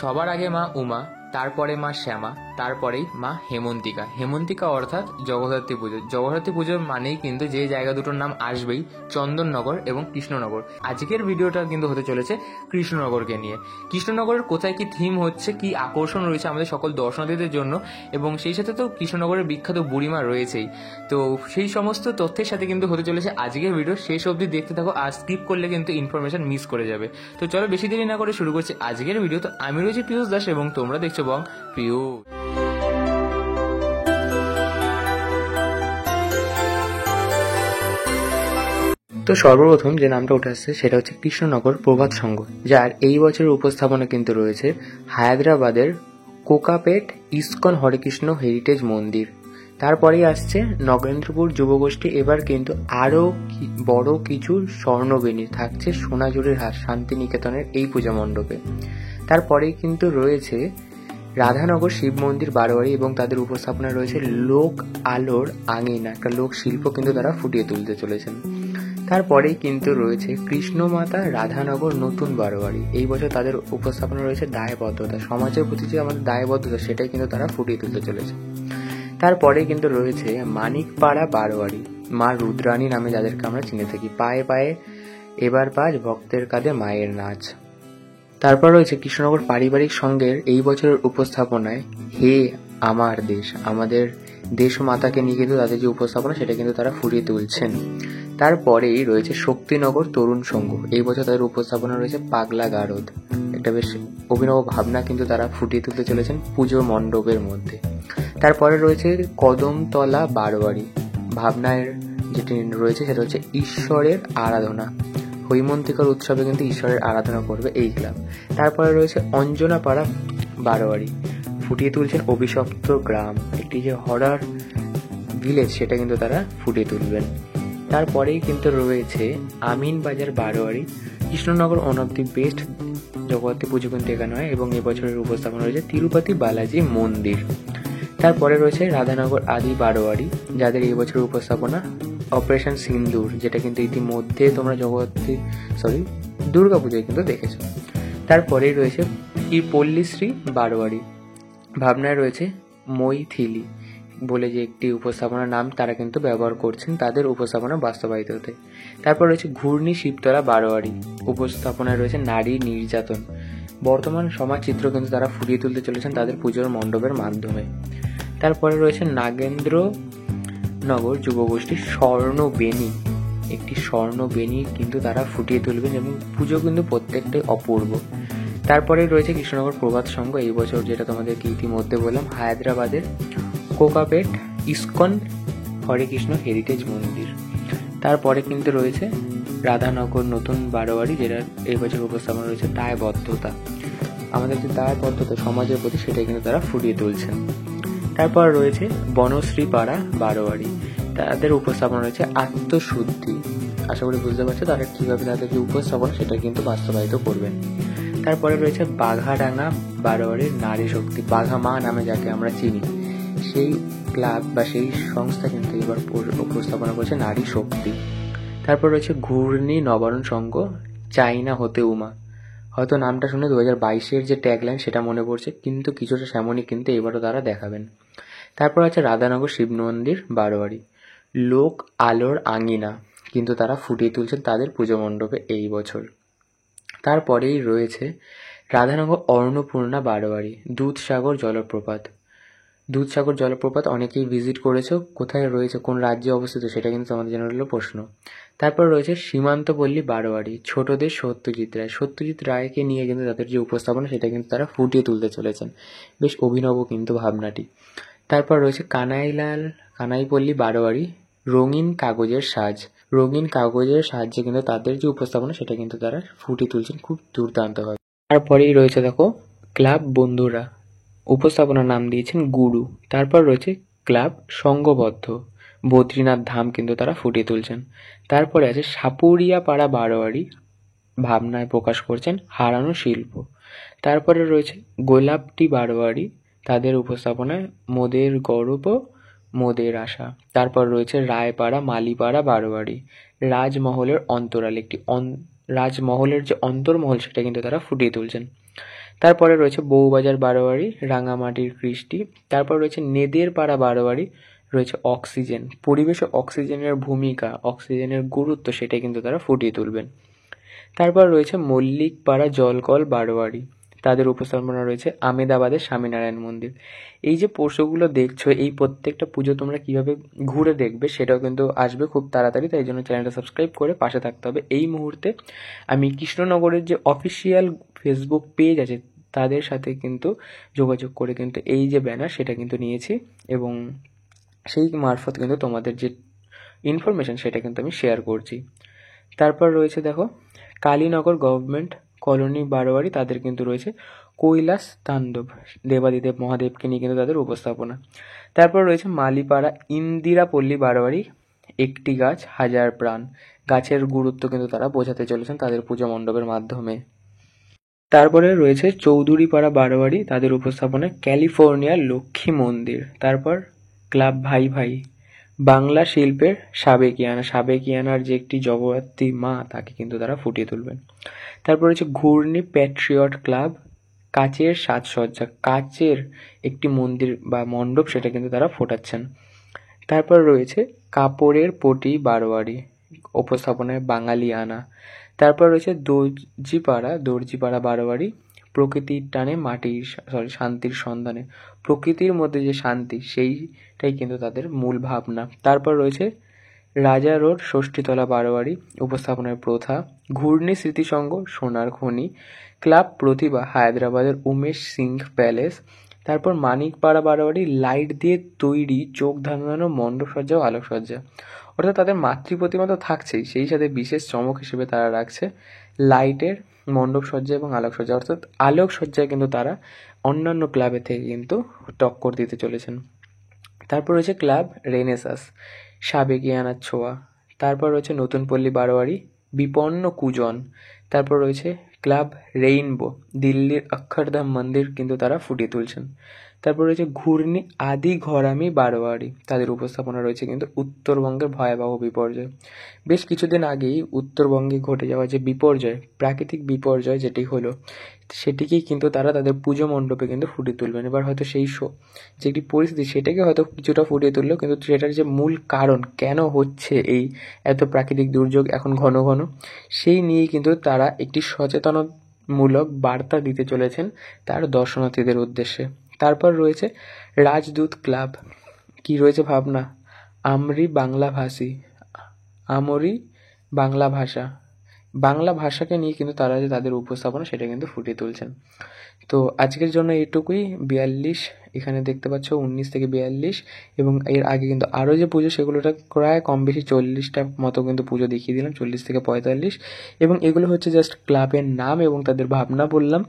সবার আগে মা উমা, তারপরে মা শ্যামা, তারপরেই মা হেমন্তিকা। হেমন্তিকা অর্থাৎ জগদ্ধাত্রী পুজো। জগদ্ধাত্রী পুজো মানেই কিন্তু যে জায়গা দুটোর নাম আসবেই, চন্দননগর এবং কৃষ্ণনগর। আজকের ভিডিওটা কিন্তু হতে চলেছে কৃষ্ণনগরকে নিয়ে। কৃষ্ণনগরের কোথায় কি থিম হচ্ছে, কি আকর্ষণ রয়েছে আমাদের সকল দর্শনার্থীদের জন্য, এবং সেই সাথে তো কৃষ্ণনগরের বিখ্যাত বুড়িমা রয়েছেই। তো সেই সমস্ত তথ্যের সাথে কিন্তু হতে চলেছে আজকের ভিডিও। শেষ অবধি দেখতে থাকো, আর স্কিপ করলে কিন্তু ইনফরমেশন মিস করে যাবে। তো চলো বেশি দেরি না করে শুরু করছি আজকের ভিডিও। তো আমি রয়েছি পিয়ুষ দাস এবং তোমরা দেখছো বং পিয়ুষ। তো সর্বপ্রথম যে নামটা উঠে আসছে সেটা হচ্ছে কৃষ্ণনগর প্রভাত সংঘ, যার এই বছরের উপস্থাপনা কিন্তু রয়েছে হায়দ্রাবাদের কোকাপেট ইসকন হরেকৃষ্ণ হেরিটেজ মন্দির। তারপরেই আসছে নগেন্দ্রপুর যুবগোষ্ঠী। এবার কিন্তু আরও বড় কিছু স্বর্ণবেণী থাকছে সোনাঝুরির হাট শান্তিনিকেতনের এই পূজা মণ্ডপে। তারপরেই কিন্তু রয়েছে রাধানগর শিব মন্দির বারোয়ারি, এবং তাদের উপস্থাপনা রয়েছে লোক আলোর আঙিনা, একটা লোক শিল্প কিন্তু তারা ফুটিয়ে তুলতে চলেছেন। তারপরেই কিন্তু রয়েছে কৃষ্ণমাতা রাধানগর নতুন বারোয়ারি। এই বছর তাদের উপস্থাপনা রয়েছে দায়বদ্ধতা, সমাজের প্রতি যে আমাদের দায়বদ্ধতা সেটাই কিন্তু তারা ফুটিয়ে তুলতে চলেছে। তারপরে কিন্তু রয়েছে মানিকপাড়া বারোয়ারি, মা রুদ্রাণী নামে যাদেরকে আমরা চিনে থাকি। পায়ে পায়ে এবার বাজ ভক্তের কাঁধে মায়ের নাচ। তারপর রয়েছে কৃষ্ণনগর পারিবারিক সংঘের এই বছরের উপস্থাপনায় হে আমার দেশ, আমাদের দেশ মাতাকে নিয়ে কিন্তু তাদের যে উপস্থাপনা সেটা কিন্তু তারা ফুটিয়ে তুলছেন। তারপরেই রয়েছে শক্তিনগর তরুণ সংঘ। এই বছর তাদের উপস্থাপনা রয়েছে পাগলা গারদ, একটা বেশ অভিনব ভাবনা কিন্তু তারা ফুটিয়ে তুলতে চলেছেন পুজো মণ্ডপের মধ্যে। তারপরে রয়েছে কদমতলা বারোয়ারি, ভাবনার যেটি রয়েছে সেটা হচ্ছে ঈশ্বরের আরাধনা। হৈমন্তিকার উৎসবে কিন্তু ঈশ্বরের আরাধনা করবে এই ক্লাব। তারপরে রয়েছে অঞ্জনাপাড়া বারোয়ারি, ফুটিয়ে তুলছেন অভিশপ্ত গ্রাম, একটি যে হরার ভিলেজ সেটা কিন্তু তারা ফুটিয়ে তুলবেন। তারপরেই কিন্তু রয়েছে আমিনবাজার বারোয়ারি। Krishnanagar one of the best Jagaddhatri Puja কিন্তু এখানে হয়, এবং এবছরের উপস্থাপনা রয়েছে তিরুপতি বালাজি মন্দির। তারপরে রয়েছে রাধানগর আদি বারোয়ারি, যাদের এই বছরের উপস্থাপনা অপারেশন সিন্দুর, যেটা কিন্তু ইতিমধ্যে তোমরা দুর্গাপুজোয় কিন্তু দেখেছো। তারপরেই রয়েছে পল্লীশ্রী বারোয়ারি, ভাবনায় রয়েছে মৈথিলি বলে যে একটি উপস্থাপনার নাম তারা কিন্তু ব্যবহার করছেন তাদের উপস্থাপনা বাস্তবায়িত হতে। তারপর রয়েছে ঘূর্ণি শিবতলা বারোয়ারি, উপস্থাপনায় রয়েছে নারী নির্যাতন, বর্তমান সমাজ চিত্র কিন্তু তারা ফুটিয়ে তুলতে চলেছেন তাদের পুজোর মণ্ডপের মাধ্যমে। তারপরে রয়েছে নাগেন্দ্রনগর যুবগোষ্ঠীর স্বর্ণবেণী, একটি স্বর্ণবেণী কিন্তু তারা ফুটিয়ে তুলবেন, এবং পুজো কিন্তু প্রত্যেকটাই অপূর্ব। তারপরে রয়েছে কৃষ্ণনগর প্রভাত সংঘ, এই বছর যেটা তোমাদেরকে ইতিমধ্যে বললাম হায়দ্রাবাদের কোকাপেট ইসকন হরেকৃষ্ণ হেরিটেজ মন্দির। তারপরে কিন্তু রয়েছে রাধানগর নতুন বারোয়ারি, যেটা এই বছর উপস্থাপনা রয়েছে দায়বদ্ধতা, আমাদের যে দায়বদ্ধতা সমাজের প্রতি সেটাই কিন্তু তারা ফুটিয়ে তুলছেন। তারপর রয়েছে বনশ্রীপাড়া বারোয়ারি, তাদের উপস্থাপনা রয়েছে আত্মশুদ্ধি। আশা করি বুঝতে পারছো তারা কীভাবে তাদের যে উপস্থাপনা সেটা কিন্তু বাস্তবায়িত করবেন। তারপরে রয়েছে বাঘাডাঙ্গা বারোয়ারির নারী শক্তি, বাঘা মা নামে যাকে আমরা চিনি, সেই ক্লাব বা সেই সংস্থা কিন্তু এবার উপস্থাপনা করছে নারী শক্তি। তারপর রয়েছে ঘূর্ণি নবারণ সংঘ, চাইনা হতে উমা। হয়তো নামটা শুনে 2022-এর যে ট্যাগলাইন সেটা মনে পড়ছে, কিন্তু কিছুটা সেমনই কিন্তু এবারও তারা দেখাবেন। তারপর আছে রাধানগর শিব মন্দির বারোয়ারি, লোক আলোর আঙিনা কিন্তু তারা ফুটিয়ে তুলছেন তাদের পুজো মণ্ডপে এই বছর। তারপরেই রয়েছে রাধানগর অন্নপূর্ণা বারোয়ারি, দুধসাগর জলপ্রপাত অনেকেই ভিজিট করেছো, কোথায় রয়েছে কোন রাজ্যে অবস্থিত সেটা কিন্তু আমাদের জন্য হলো প্রশ্ন। তারপর রয়েছে সীমান্তপল্লী বারোয়ারি, ছোটদের সত্যজিৎ রায়কে নিয়ে কিন্তু তাদের যে উপস্থাপনা সেটা কিন্তু তারা ফুটিয়ে তুলতে চলেছেন, বেশ অভিনব কিন্তু ভাবনাটি। তারপর রয়েছে কানাইপল্লী বারোয়ারি, রঙিন কাগজের সাহায্যে কিন্তু তাদের যে উপস্থাপনা সেটা কিন্তু তারা ফুটিয়ে তুলছেন খুব দুর্দান্তভাবে। তারপরেই রয়েছে দেখো ক্লাব বন্ধুরা, উপস্থাপনার নাম দিয়েছেন গুরু। তারপর রয়েছে ক্লাব সংঘবদ্ধ, বদ্রীনাথ ধাম কিন্তু তারা ফুটিয়ে তুলছেন। তারপরে আছে সাপুরিয়াপাড়া বারোয়ারি, ভাবনায় প্রকাশ করছেন হারানো শিল্প। তারপরে রয়েছে গোলাপটি বারোয়ারি, তাদের উপস্থাপনায় মোদের গর্ব মোদের আশা। তারপর রয়েছে রায়পাড়া মালিপাড়া বারোয়ারি, রাজমহলের অন্তরাল, রাজমহলের যে অন্তর্মহল সেটা কিন্তু তারা ফুটিয়ে তুলছেন। তারপরে রয়েছে বউবাজার বারোয়ারি, রাঙামাটির কৃষ্টি। তারপর রয়েছে নেদের পাড়া বারোয়ারি, রয়েছে অক্সিজেন, পরিবেশে অক্সিজেনের ভূমিকা, অক্সিজেনের গুরুত্ব সেটাই কিন্তু তারা ফুটিয়ে তুলবেন। তারপর রয়েছে মল্লিকপাড়া জলকল বারোয়ারি, তাদের উপস্থাপনা রয়েছে আমেদাবাদের স্বামীনারায়ণ মন্দির। এই যে পোস্টগুলো দেখছো, এই প্রত্যেকটা পুজো তোমরা কিভাবে ঘুরে দেখবে সেটাও কিন্তু আসবে খুব তাড়াতাড়ি, তাই জন্য চ্যানেলটা সাবস্ক্রাইব করে পাশে থাকতে হবে। এই মুহূর্তে আমি কৃষ্ণনগরের যে অফিসিয়াল ফেসবুক পেজ আছে তাদের সাথে কিন্তু যোগাযোগ করে কিন্তু এই যে ব্যানার সেটা কিন্তু নিয়েছি, এবং সেই মারফত কিন্তু তোমাদের যে ইনফরমেশন সেটা কিন্তু আমি শেয়ার করছি। তারপর রয়েছে দেখো কালীনগর গভর্নমেন্ট কলোনি বারোয়ারি, তাদের কিন্তু রয়েছে কৈলাস তাণ্ডব, দেবাদিদেব মহাদেবকে নিয়ে কিন্তু তাদের উপস্থাপনা। তারপর রয়েছে মালিপাড়া ইন্দিরাপল্লী বারোয়ারি, একটি গাছ হাজার প্রাণ, গাছের গুরুত্ব কিন্তু তারা বোঝাতে চলেছেন তাদের পূজা মণ্ডপের মাধ্যমে। তারপরে রয়েছে চৌধুরীপাড়া বারোয়ারি, তাদের উপস্থাপনায় ক্যালিফোর্নিয়া লক্ষ্মী মন্দির। তারপর ক্লাব ভাই ভাই, বাংলা শিল্পের সাবেকিয়ানা, সাবেকিয়ানার যে একটি জগদ্ধাত্রী মা তাকে কিন্তু তারা ফুটিয়ে তুলবেন। তারপর রয়েছে ঘূর্ণি প্যাট্রিয়ট ক্লাব, কাচের সাজসজ্জা, কাচের একটি মন্দির বা মণ্ডপ সেটা কিন্তু তারা ফোটাচ্ছেন। তারপর রয়েছে কাপড়ের পটি বারোয়ারি, উপস্থাপনায় বাঙালিয়ানা। তারপর রয়েছে দর্জিপাড়া বারোয়ারি, প্রকৃতির টানে মাটির শান্তির সন্ধানে, প্রকৃতির মধ্যে যে শান্তি সেইটাই কিন্তু তাদের মূল ভাবনা। তারপর রয়েছে রাজা রোড ষষ্ঠীতলা বারোয়ারি, উপস্থাপনায় প্রথা, ঘূর্ণি স্মৃতিসংঘ সোনার খনি, ক্লাব প্রতিভা হায়দ্রাবাদের উমেশ সিং প্যালেস। তারপর মানিকপাড়া বারোয়ারি, লাইট দিয়ে তৈরি চোখ ধাঁধানো মণ্ডপসজ্জা ও আলোকসজ্জা, অর্থাৎ তাদের মাতৃ প্রতিমা তো থাকছেই, সেই সাথে বিশেষ চমক হিসেবে তারা রাখছে লাইটের মণ্ডপসজ্জা এবং আলোকসজ্জা, অর্থাৎ আলোকসজ্জায় কিন্তু তারা অন্যান্য ক্লাবের থেকে কিন্তু টক্কর দিতে চলেছেন। তারপর রয়েছে ক্লাব রেনেসাস, সাবেকিয়ানার ছোঁয়া। তারপর রয়েছে নতুন পল্লী বারোয়ারি, বিপন্ন কুজন। তারপর রয়েছে ক্লাব রেইনবো, দিল্লির অক্ষরধাম মন্দির কিন্তু তারা ফুটিয়ে তুলছেন। তারপর রয়েছে ঘূর্ণি আদি ঘরামি বারোয়ারি, তাদের উপস্থাপনা রয়েছে কিন্তু উত্তরবঙ্গের ভয়াবহ বিপর্যয়। বেশ কিছুদিন আগেই উত্তরবঙ্গে ঘটে যাওয়া যে বিপর্যয়, প্রাকৃতিক বিপর্যয় যেটি হলো, সেটিকেই কিন্তু তারা তাদের পুজো মণ্ডপে কিন্তু ফুটিয়ে তুলবেন। এবার হয়তো সেই যে একটি পরিস্থিতি সেটাকে হয়তো কিছুটা ফুটিয়ে তুললেও কিন্তু সেটার যে মূল কারণ কেন হচ্ছে এই এত প্রাকৃতিক দুর্যোগ এখন ঘন ঘন, সেই নিয়েই কিন্তু তারা একটি সচেতনমূলক বার্তা দিতে চলেছেন তার দর্শনার্থীদের উদ্দেশ্যে। তারপর রয়েছে রাজদূত ক্লাব, কি রয়েছে ভাবনা, আমরি বাংলাভাষী, আমরি বাংলা ভাষা, বাংলা ভাষাকে নিয়ে কিন্তু তারা যে তাদের উপস্থাপনা সেটা কিন্তু ফুটিয়ে তুলছেন। তো আজকের জন্য এটুকুই। 42 এখানে দেখতে পাচ্ছ, 19 থেকে 42, এবং এর আগে কিন্তু আরও যে পুজো সেগুলোটা প্রায় কম বেশি 40টা মতো কিন্তু পুজো দেখিয়ে দিলাম, 40 থেকে 45, এবং এগুলো হচ্ছে জাস্ট ক্লাবের নাম এবং তাদের ভাবনা বললাম।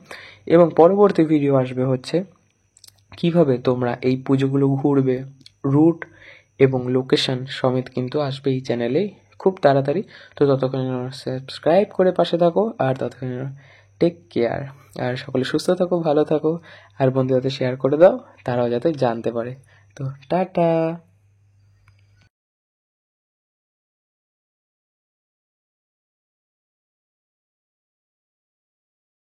এবং পরবর্তী ভিডিও আসবে হচ্ছে কিভাবে তোমরা এই পুজোগুলো ঘুরবে, রুট এবং লোকেশন সমেত কিন্তু আসবে এই চ্যানেলেই খুব তাড়াতাড়ি। তো ততক্ষণে সাবস্ক্রাইব করে পাশে থাকো, আর ততক্ষণে টেক কেয়ার, আর সকলে সুস্থ থাকো, ভালো থাকো, আর বন্ধুদের শেয়ার করে দাও, তারাও যাতে জানতে পারে। তো টাটা।